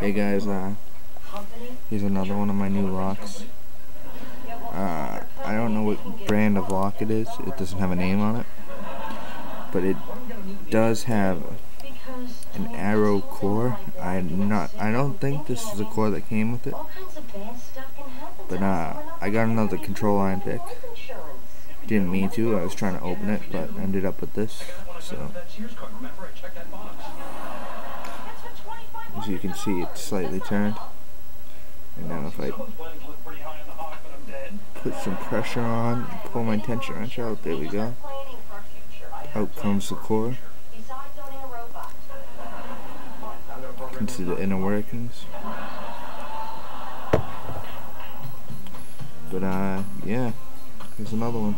Hey guys, here's another one of my new locks. I don't know what brand of lock it is. It doesn't have a name on it, but it does have an arrow core. I don't think this is a core that came with it, but I got another control iron pick. Didn't mean to. I was trying to open it, but ended up with this. So as you can see, it's slightly turned. And now if I put some pressure on and pull my tension wrench out, there we go. Out comes the core. You can see the inner workings. But yeah, here's another one.